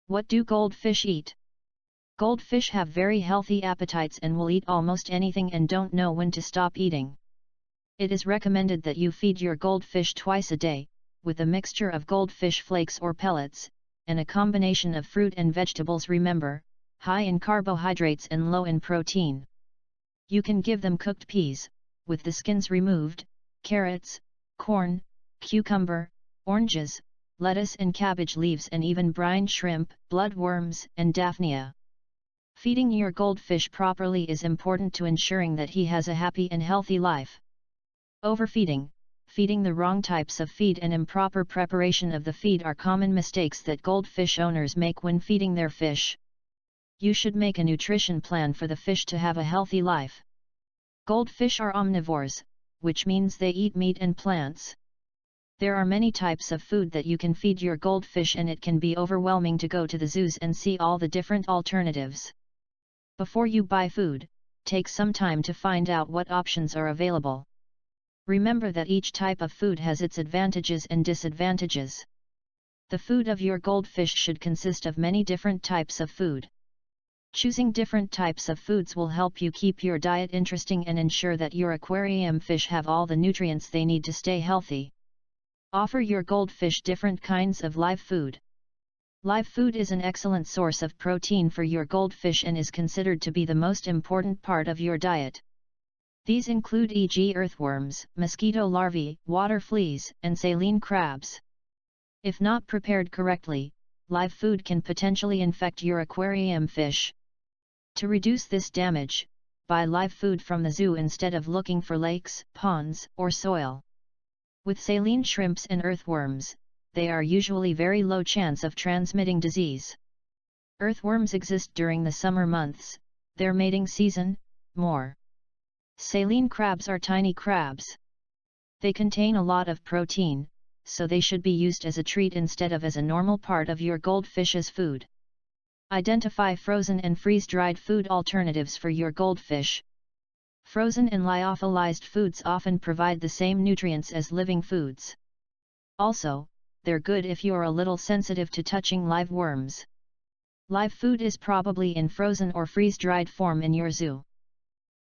What do goldfish eat? Goldfish have very healthy appetites and will eat almost anything and don't know when to stop eating. It is recommended that you feed your goldfish twice a day, with a mixture of goldfish flakes or pellets, and a combination of fruit and vegetables. Remember, high in carbohydrates and low in protein. You can give them cooked peas, with the skins removed, carrots, corn, cucumber, oranges, lettuce and cabbage leaves, and even brine shrimp, bloodworms, and daphnia. Feeding your goldfish properly is important to ensuring that he has a happy and healthy life. Overfeeding, feeding the wrong types of feed and improper preparation of the feed are common mistakes that goldfish owners make when feeding their fish. You should make a nutrition plan for the fish to have a healthy life. Goldfish are omnivores, which means they eat meat and plants. There are many types of food that you can feed your goldfish, and it can be overwhelming to go to the zoos and see all the different alternatives. Before you buy food, take some time to find out what options are available. Remember that each type of food has its advantages and disadvantages. The food of your goldfish should consist of many different types of food. Choosing different types of foods will help you keep your diet interesting and ensure that your aquarium fish have all the nutrients they need to stay healthy. Offer your goldfish different kinds of live food. Live food is an excellent source of protein for your goldfish and is considered to be the most important part of your diet. These include e.g. earthworms, mosquito larvae, water fleas, and saline crabs. If not prepared correctly, live food can potentially infect your aquarium fish. To reduce this damage, buy live food from the zoo instead of looking for lakes, ponds, or soil. With saline shrimps and earthworms, they are usually very low chance of transmitting disease. Earthworms exist during the summer months, their mating season, more. Saline crabs are tiny crabs. They contain a lot of protein, so they should be used as a treat instead of as a normal part of your goldfish's food. Identify frozen and freeze-dried food alternatives for your goldfish. Frozen and lyophilized foods often provide the same nutrients as living foods. Also, they're good if you're a little sensitive to touching live worms. Live food is probably in frozen or freeze-dried form in your zoo.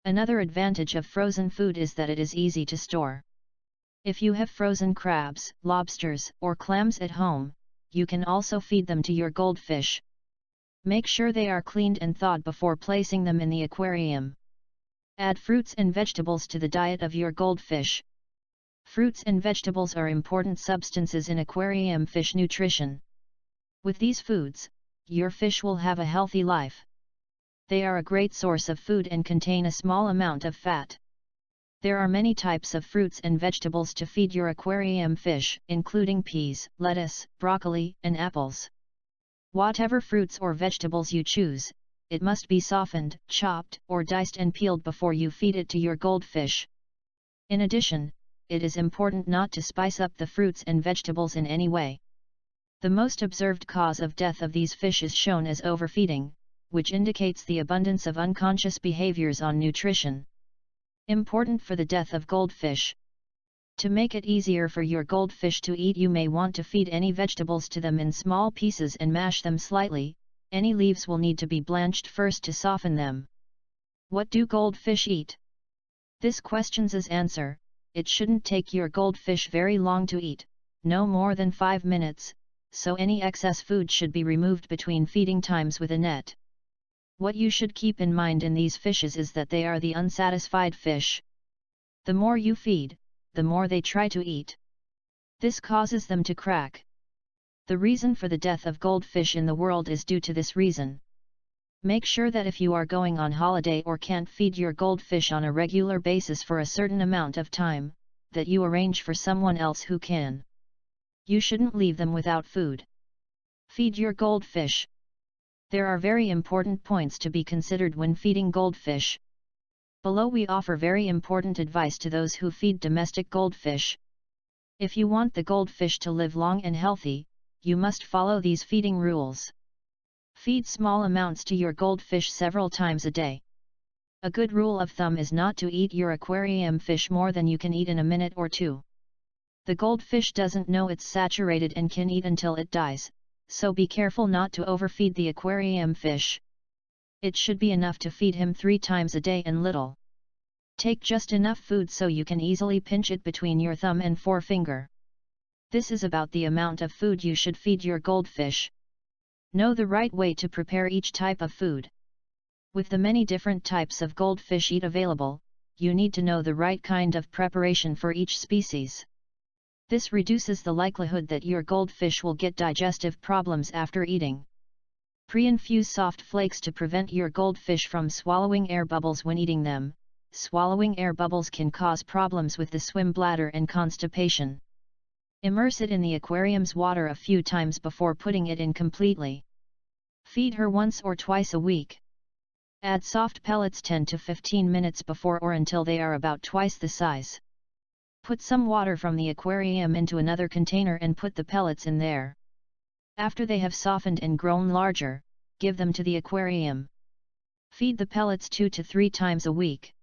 Another advantage of frozen food is that it is easy to store. If you have frozen crabs, lobsters, or clams at home, you can also feed them to your goldfish. Make sure they are cleaned and thawed before placing them in the aquarium. Add fruits and vegetables to the diet of your goldfish. Fruits and vegetables are important substances in aquarium fish nutrition. With these foods, your fish will have a healthy life. They are a great source of food and contain a small amount of fat. There are many types of fruits and vegetables to feed your aquarium fish, including peas, lettuce, broccoli, and apples. Whatever fruits or vegetables you choose, it must be softened, chopped, or diced and peeled before you feed it to your goldfish. In addition, it is important not to spice up the fruits and vegetables in any way. The most observed cause of death of these fish is shown as overfeeding, which indicates the abundance of unconscious behaviors on nutrition. Important for the death of goldfish. To make it easier for your goldfish to eat, you may want to feed any vegetables to them in small pieces and mash them slightly. Any leaves will need to be blanched first to soften them. What do goldfish eat? This question's answer: it shouldn't take your goldfish very long to eat, no more than 5 minutes, so any excess food should be removed between feeding times with a net. What you should keep in mind in these fishes is that they are the unsatisfied fish. The more you feed, the more they try to eat. This causes them to crack. The reason for the death of goldfish in the world is due to this reason. Make sure that if you are going on holiday or can't feed your goldfish on a regular basis for a certain amount of time, that you arrange for someone else who can. You shouldn't leave them without food. Feed your goldfish. There are very important points to be considered when feeding goldfish. Below we offer very important advice to those who feed domestic goldfish. If you want the goldfish to live long and healthy, you must follow these feeding rules. Feed small amounts to your goldfish several times a day. A good rule of thumb is not to eat your aquarium fish more than you can eat in a minute or two. The goldfish doesn't know it's saturated and can eat until it dies, so be careful not to overfeed the aquarium fish. It should be enough to feed him 3 times a day and little. Take just enough food so you can easily pinch it between your thumb and forefinger. This is about the amount of food you should feed your goldfish. Know the right way to prepare each type of food. With the many different types of goldfish eat available, you need to know the right kind of preparation for each species. This reduces the likelihood that your goldfish will get digestive problems after eating. Pre-infuse soft flakes to prevent your goldfish from swallowing air bubbles when eating them. Swallowing air bubbles can cause problems with the swim bladder and constipation. Immerse it in the aquarium's water a few times before putting it in completely. Feed her once or twice a week. Add soft pellets 10 to 15 minutes before or until they are about twice the size. Put some water from the aquarium into another container and put the pellets in there. After they have softened and grown larger, give them to the aquarium. Feed the pellets 2 to 3 times a week.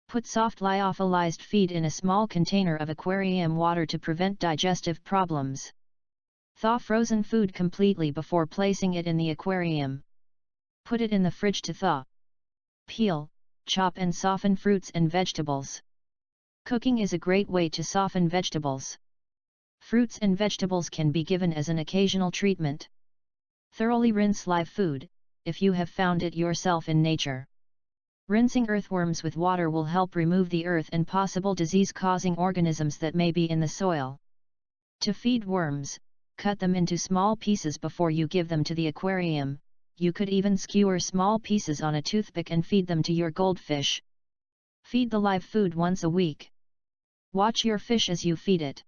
Put soft lyophilized feed in a small container of aquarium water to prevent digestive problems. Thaw frozen food completely before placing it in the aquarium. Put it in the fridge to thaw. Peel, chop and soften fruits and vegetables. Cooking is a great way to soften vegetables. Fruits and vegetables can be given as an occasional treatment. Thoroughly rinse live food, if you have found it yourself in nature. Rinsing earthworms with water will help remove the earth and possible disease-causing organisms that may be in the soil. To feed worms, cut them into small pieces before you give them to the aquarium. You could even skewer small pieces on a toothpick and feed them to your goldfish. Feed the live food once a week. Watch your fish as you feed it.